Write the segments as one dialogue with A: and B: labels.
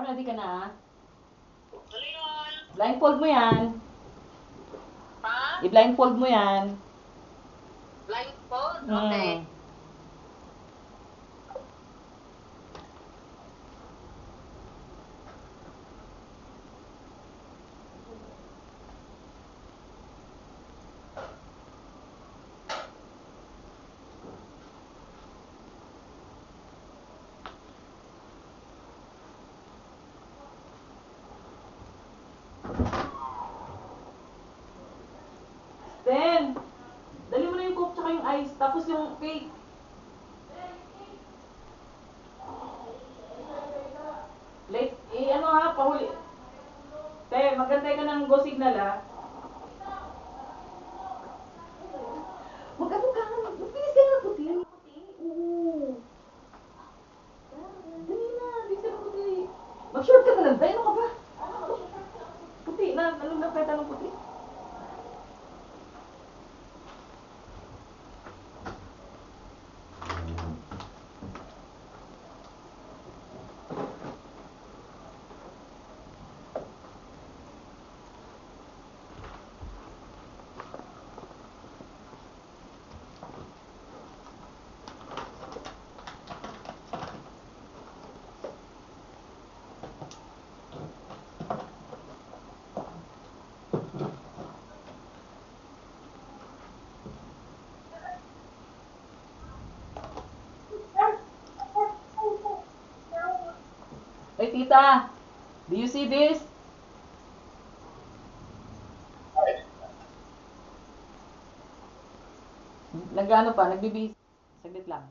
A: ready ka na?
B: Ano yun?
A: Blindfold mo yan.
B: Ha?
A: I-blindfold mo yan.
B: Blindfold? Okay.
A: Mm. Then, dali mo na yung coke tsaka yung ice, tapos yung cake. Late, ano ha, pahuli. Te, magantay ka ng go signal ha. Mag-ano ka, magbilis ka na puti. Oo. Dali na, bilis ka na puti. Mag-short ka na lang, tayo, ano ka ba? Puti na, ano na peta ng puti? Hey, tita, do you see this? Nag-ano pa, nagbibis. Saglit lang.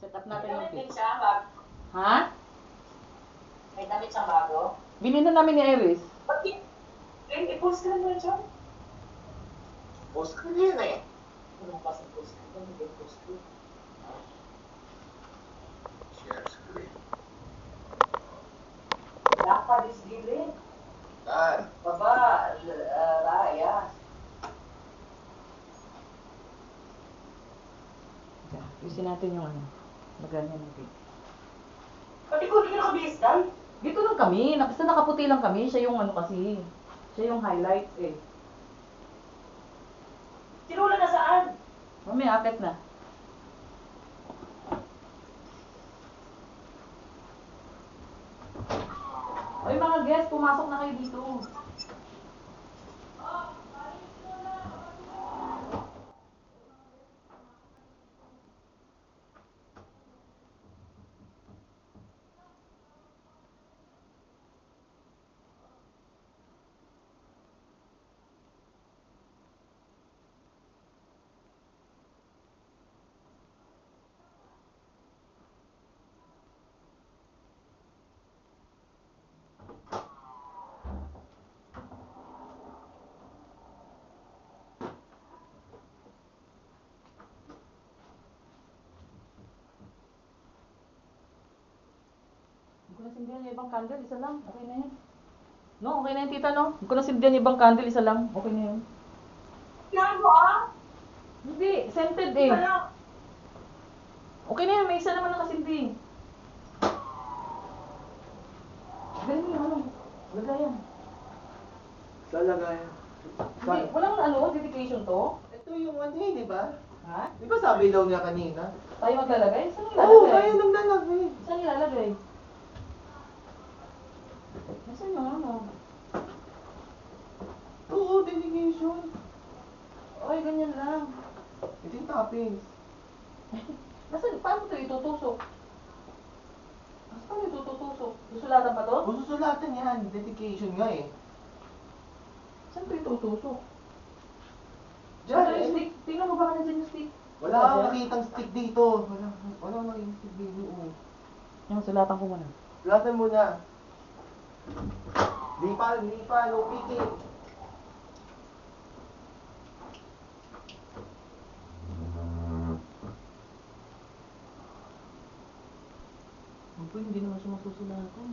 A: Set up natin yung
B: May
A: cake.
B: siya, bago.
A: Ha?
B: May damit siyang bago.
A: Bilhin na namin ni Iris.
B: Bakit? I-post ka naman siya. Post ka niya na eh. Anong klaseng post ka? Hindi post ka. Share screen. Dapat is gilid. Baba, raya.
A: Ayusin natin yung ano. Maganda ng cake.
B: Pati ko hindi ka nakabihis dan.
A: Dito lang kami. Basta nakaputi lang kami. Siya yung ano kasi. Siya yung highlights eh.
B: Sinula na saan?
A: Mamaya, akit na. Oy mga guests, pumasok na kayo dito. Hindi ko nasindihan yung ibang candle, isa lang. Okay na yan. No, okay na yan tita no. Hindi ko nasindihan yung ibang candle, isa lang. Okay na yan.
B: Yan mo ah.
A: Hindi, scented eh.
B: Wala.
A: Okay na yan, may isa naman nakasindi. Ganyan yung ano. Lagayan.
C: Saan lagayan?
A: Hindi, walang ano, dedication to.
C: Ito yung ano eh, di ba?
A: Ha?
C: Di ba sabi daw niya kanina?
A: Tayo maglalagay? Saan
C: Oo, oh,
A: ilalagay?
C: tayo nang lalagay.
A: Saan ilalagay? Nasaan yung ano?
C: Oo, delegation.
A: Oy, ganyan lang.
C: Ito yung toppings.
A: Nasaan, paano ito itutusok? Paano ito tutusok? Susulatan pa to?
C: Kung susulatan yan, dedication nga eh.
A: Saan ito itutusok?
C: Diyan
A: Ano
C: eh.
A: yung stick? Tingnan mo baka nandiyan yung stick.
C: Wala
A: Dyan?
C: akong nakitang stick dito. Wala akong nakitang stick dito. Oo.
A: Yung sulatan ko muna.
C: Sulatan mo na. Di pa, no picking.
A: Ang po, hindi naman siya masusulatan.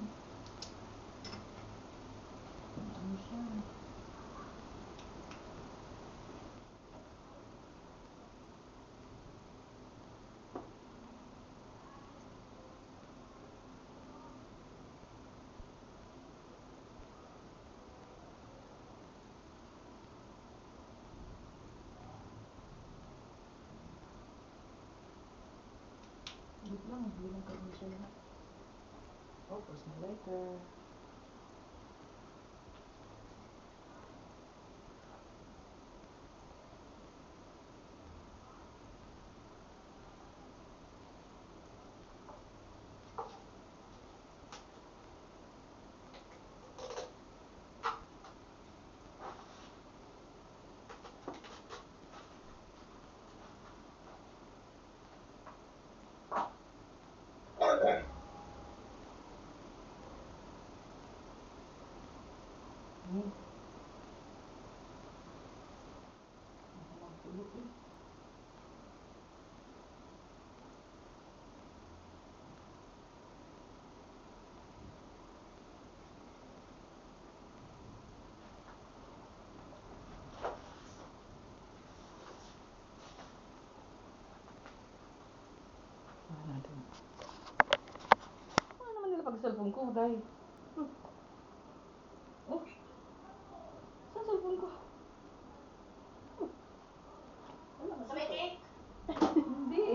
A: Ano siya? lang, hindi lang kami siya lang. Oh, personal lighter. Hmm. Tulog eh. Ano natin? Ano naman nila pag-cellphone ko, dahil. Oh, saan cellphone ko? Wala
B: Sa may cake?
A: Hindi.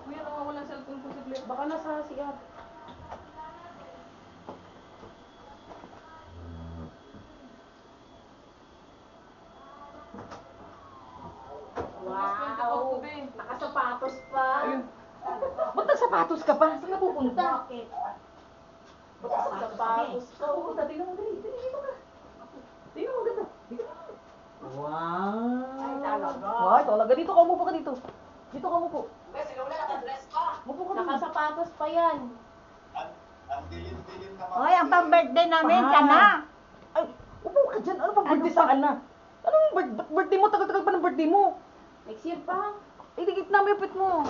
A: Kuya, nawawala ang cellphone ko si Baka nasa CR.
B: Wow! Nakasapatos pa.
A: Ayun. Ba't nagsapatos ka pa? Saan ka pupunta?
B: Bakit?
A: Ba't nagsapatos ka? Pupunta, tingnan mo, dali. Dali, dito ka. Tingnan mo, ganda. Dito ka.
C: Wow!
B: Ay, talaga.
A: Ay, talaga. Dito ka, umupo ka dito. Dito ka, umupo.
B: Bes, ikaw na nakadress pa.
A: Umupo ka dito.
D: Nakasapatos pa yan.
E: Ang dilim-dilim naman.
D: Hoy, ang pang-birthday namin,
A: Ah.
D: sana.
A: Ay, upo ka dyan. Ano bang birthday saan na? Ano bang birthday mo? Tagal-tagal pa ng birthday mo.
D: Next year pa.
A: Idikit na, may upit mo.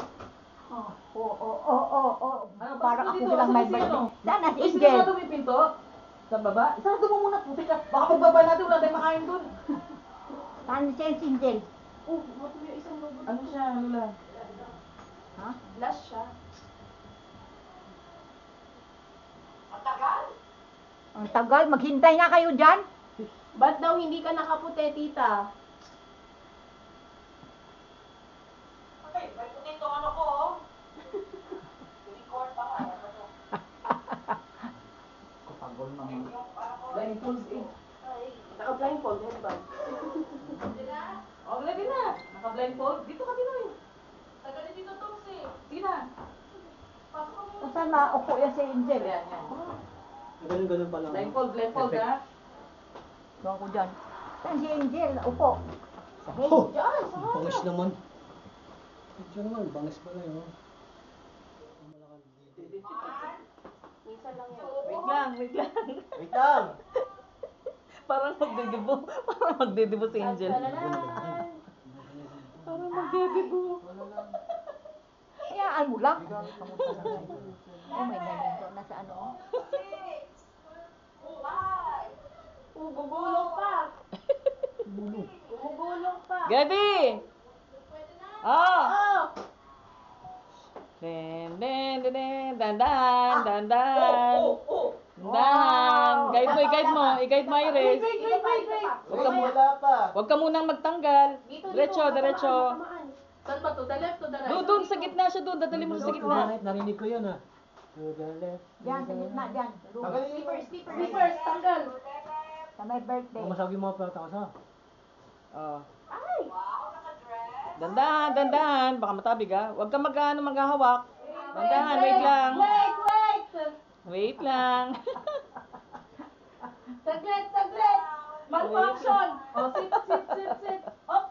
D: Ano, parang ako
A: dito,
D: bilang
A: sa
D: may
A: may
D: birthday.
A: sino?
D: Sana si
A: Uy,
D: Angel.
A: sinasado mo yung pinto? Sa baba? Isarado mo muna, puti ka. Baka pagbaba natin, wala tayong makain dun.
D: Sana si Angel.
A: Oh, mati yung isang robot. Ano siya, Lula?
D: Ha?
A: Last siya.
B: Ang tagal.
D: Ang tagal, maghintay nga kayo dyan.
F: Ba't daw hindi ka nakaputi, tita?
B: Okay, may puti itong ano ko, oh. Unicorn pa nga. Ano to?
C: Kapagol naman.
B: Yung ano ko.
A: Blindfolds eh.
F: Naka-blindfold, headband.
A: Oh, ready na. Naka-blindfold. Dito ka, Tinoy.
F: Tagal dito tong si.
A: Sige na.
F: Pasok mo.
D: Kung saan maupo yan si Angel.
A: Yan, yan.
C: Ganun pa lang.
A: Blindfold ha.
D: Doon ko dyan. Saan si Angel? Upo. Sakit.
C: Oh!
D: Dyan, sa
C: Ang bangis naman. Ito naman, bangis pala yun.
F: Minsan lang yan.
A: Wait lang, wait lang.
C: Wait lang!
A: Parang magdedibo. Parang magdedibo si Angel.
F: Tadalalan.
A: Parang magdedibo.
D: Iyaan mo lang. Oh, may nalito na sa ano.
F: Gugulong pa. Gumugulong pa.
A: Gabi! Oh!
F: Oh!
A: Den, den, den, den, dan, dan, dan, dan. Dan. Guide mo, i-guide mo, Iris.
F: Wait.
A: Huwag ka,
C: Wala pa!
A: huwag ka munang magtanggal.
F: Dito,
A: Diretso, diretso.
F: Tamaan. Saan ba to? The left to the right?
A: Doon sa gitna siya doon. Dadali mo sa gitna.
C: Narinig ko yun ah. To the left.
D: Dyan, sa gitna, dyan.
C: Tagalin mo.
F: Slippers, tanggal.
D: Sa may birthday.
C: Kung masagi mo pa takas ha.
A: Oh.
F: Ay!
B: Wow, nakadress.
A: Dandan, dandan. Baka matabig ha. Huwag ka maghahawak. Dandan, wait lang.
F: Wait!
A: Wait lang.
F: Saglit! Malfunction! Oh, sit. Up!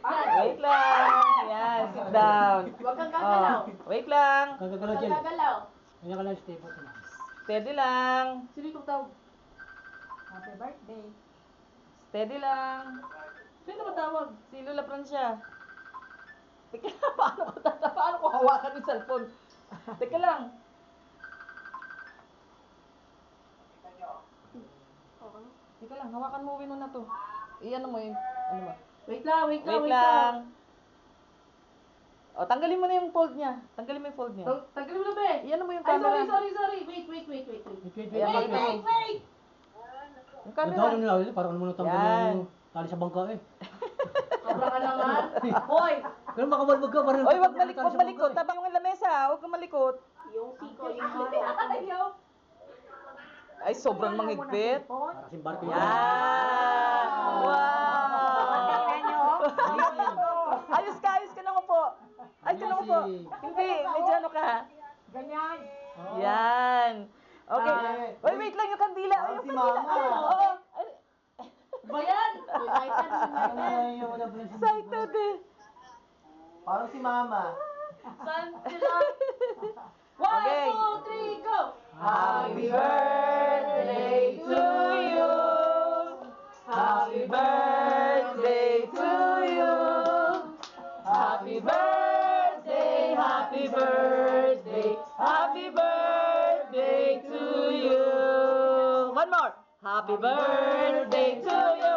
A: Wait lang. Yan, sit down.
F: Huwag kang gagalaw.
A: Oh, wait lang.
C: Kagagala
F: Huwag
C: dyan.
F: kang gagalaw.
C: Kanya ka lang stable na.
A: Steady lang.
F: Sino itong tawag?
D: Happy birthday.
A: Steady lang. Sino ba tawag? Si Lola Francia. Teka lang, paano ko hawakan yung cellphone? Teka lang.
B: Tingnan nyo.
A: Teka lang, hawakan mo wino na to. Iyan mo yung, ano ba?
F: Wait lang.
A: Wait lang. O, tanggalin mo na yung fold niya. Tanggalin mo yung fold niya.
F: Tanggalin mo na, be.
A: Iyan mo yung
F: Ay,
A: camera.
F: sorry. Wait.
C: Wait.
A: Ayan,
F: Wait.
A: Yung
C: Ito
A: camera.
C: ano nila, parang ano mo nang tanggal
A: Yan.
C: yung tali sa bangka eh.
F: Sobra ka naman. Hoy,
C: Pero makabalbag ka, parang...
A: Oy, wag malikot. Tama yung lamesa, wag kang malikot.
B: Yung siko, yung siko.
A: Ay, sobrang manghigpit.
C: Para kasing barko yan.
A: Yan! Wow! Ayos ka na upo. Ayos ka na upo. Hindi, medyo ano ka.
D: Ganyan.
A: Yan. Okay. Oy, wait lang yung kandila. Ay, yung
C: Si
A: kandila.
C: Mama.
A: Oo.
F: Ba yan?
A: Excited eh.
C: Parang si Mama.
F: Saan sila? 1,
A: Okay.
F: 2, 3, go!
A: Happy birthday to you. Happy birthday to you. Happy birthday, happy birthday, happy birthday to you. One more. Happy birthday to you.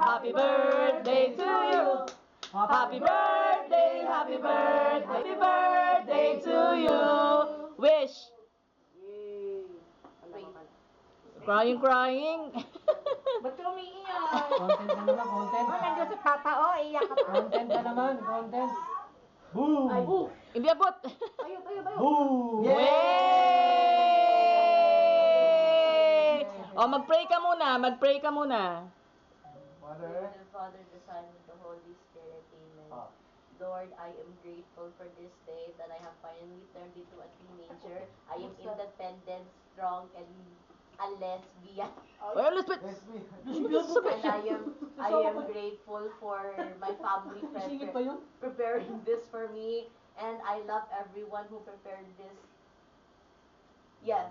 A: Happy birthday to you. Happy birthday, happy birthday, happy birthday to you. Wish. Crying.
F: Ba't ka umiiyak?
C: Content ka naman, content.
D: Nandiyan si Papa, oh, iyak ka.
C: Content ka naman, content. Boom!
A: Hindi abot.
F: Tayo.
C: Boom!
A: Yay! O, mag-pray ka muna.
C: Father.
B: The Father, the Son, and the Holy Spirit. Amen.
C: Ah.
B: Lord, I am grateful for this day that I have finally turned into a teenager. I am independent, strong, and a lesbian.
A: Well, let's put...
C: Yes, me.
B: And I am grateful for my family
C: Singit pa yun?
B: preparing this for me. And I love everyone who prepared this. Yes.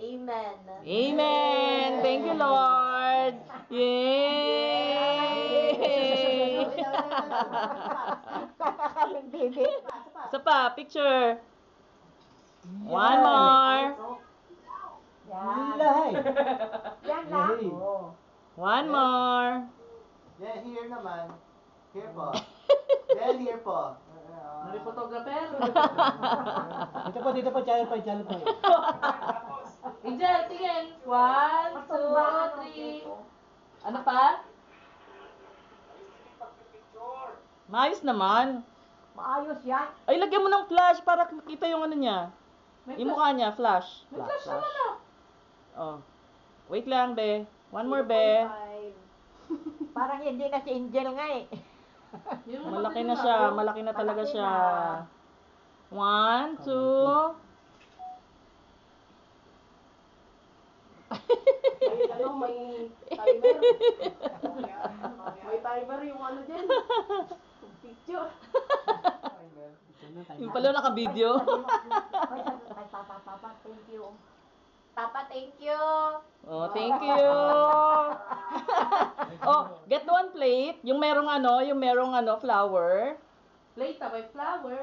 B: Amen.
A: Amen. Thank you, Lord. Yay!
D: Baby.
A: Isa pa, picture. One more.
D: Yan.
C: Lahay.
D: Yan lang.
C: Hey.
A: One more.
C: Yeah, here naman. Here po. Yeah, here po.
F: May photographer?
C: Dito po, channel pa.
F: Angel, tingin. 1, 2, 3. Ano pa?
A: Maayos naman.
D: Maayos yan.
A: Ay, lagyan mo ng flash para makita yung ano niya. Yung mukha niya, flash.
F: May flash naman ah.
A: Oh. Wait lang, be. One more, be.
D: Parang hindi na si Angel nga eh.
F: Yung
A: Malaki
F: kapatid
A: na
F: mo,
A: siya.
F: oh.
A: Malaki na talaga
D: Malaki
A: siya.
D: na.
A: 1, 2.
B: May timer. May timer yung ano dyan. Picture.
A: Yung pala naka-video.
D: Ay, Papa, thank you.
B: Papa, thank you.
A: Oh, thank you. Oh, get one plate. Yung merong flour.
F: Plate may flower.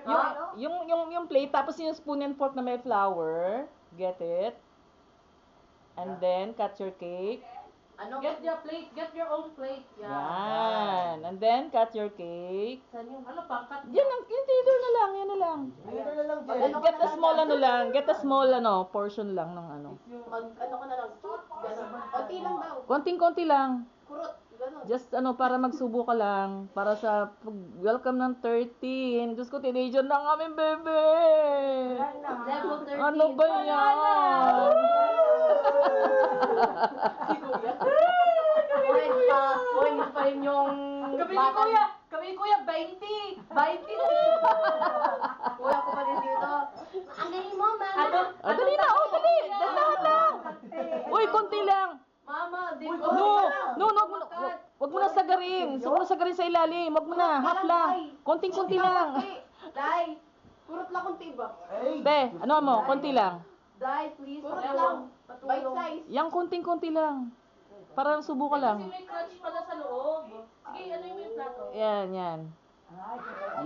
A: Yung plate, tapos yung spoon and fork na may flour. Get it? And then, cut your cake.
B: Ano?
F: Get your plate. Get your own plate.
A: Yan. And then, cut your cake.
B: Saan yung...
F: Ano pa? Cut
A: Yan lang, yung tater na lang, yan na lang.
C: Dito na lang,
A: And get a small get a small portion lang ng ano.
B: Ano ko na lang? Ganun. Konti lang daw.
A: Konting-konti lang.
B: Kurot. Ganun.
A: Just para magsubo ka lang. Para sa welcome ng 13. Diyos ko, teenager na ang aming bebe.
B: Level 13.
A: Ano ba yan?
B: Point pa rin yung...
F: Kami kuya, 20. 20.
B: Kuya ko pa rin dito. Ang galing mo, mama.
A: Dali na, dali. Dahan lang. Uy, konti lang.
F: Mama, di ko.
A: No, wag mo na sagarin. Wag mo na sagarin sa ilalim. Wag mo na, half lang. Konting-konti lang.
B: Dai, kurot lang konti ba?
A: Be, ano mo, konti lang.
B: Dai, please. Kurot lang. Bite size.
A: Yang konting-konti lang. Para subo ka
F: Kasi
A: lang.
F: may crunch pala sa loob. Sige, ano yung plato?
A: Yan.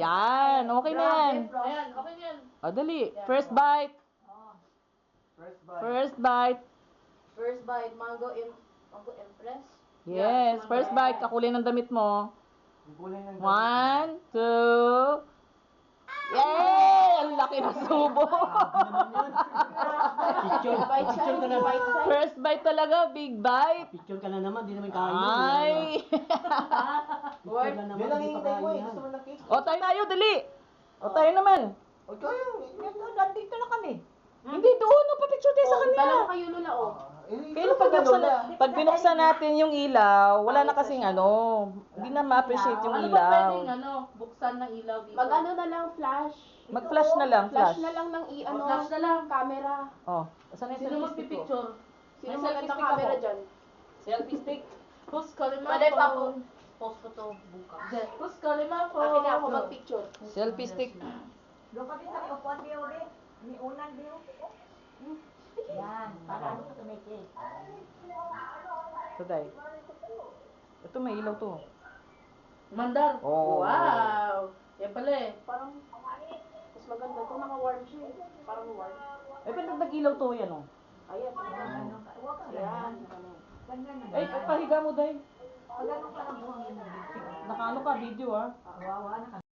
A: Yan, okay na yan.
F: Ayan, okay na yan.
A: O, dali. First bite. First bite.
B: First bite, Mango Empress.
A: Yes, first bite. Kakulay ng damit mo. 1, 2. Yay! Ang laki ng subo.
C: Picture ka na.
A: First bite talaga, big bite.
C: Picture ka na naman, di naman kaya.
A: Ay!
F: Word.
C: Yun ang hihintay mo eh. Gusto mo ng cake.
A: O, tayo, dali. O, tayo naman.
C: O, kayo.
D: Nandito na kami.
A: Hindi doon, papicture tayo sa
B: Dalawa
A: kanila.
B: kayo Lola, oh.
A: Kailan pag binuksan natin yung ilaw, wala na kasing ano, hindi na ma-appreciate yung
F: Ano ba pwedeng
A: ilaw.
F: buksan ng ilaw dito?
B: Mag-ano na lang, flash.
A: Mag-flash na lang,
B: Flash
A: flash.
B: na lang ng i-ano,
F: Flash na lang.
B: camera.
A: Oh, saan na yung
F: Sino
A: selfie stick ko?
F: magpipicture?
B: Sino
F: May
B: maganda
F: selfie stick
B: camera
F: ako.
B: dyan?
A: Selfie stick.
F: Who's calling my
B: Pwede pa po.
F: phone?
B: Post ko to bukas.
F: Who's calling my phone?
B: Akin na ako mag-picture.
A: Selfie stick.
D: Doon kami sa upuan di ulit. Ni unan di ulit. Yan, para ano ka tumikik.
A: Ito, Day. Ito, may ilaw to.
F: Mandar.
A: Oh.
F: Wow. Yan pala eh.
B: Parang, mas maganda to, naka-warm siya eh. Parang warm.
A: Eh, pwede nag-ilaw to yan, oh.
B: Ayan.
D: Huwag ka
B: Ayan.
D: ganyan. Ganyan.
A: Ay, pahiga mo, Day.
D: Pag ano ka lang buhangin na.
A: Nakaano ka, video, ah.
D: Wawa na ka.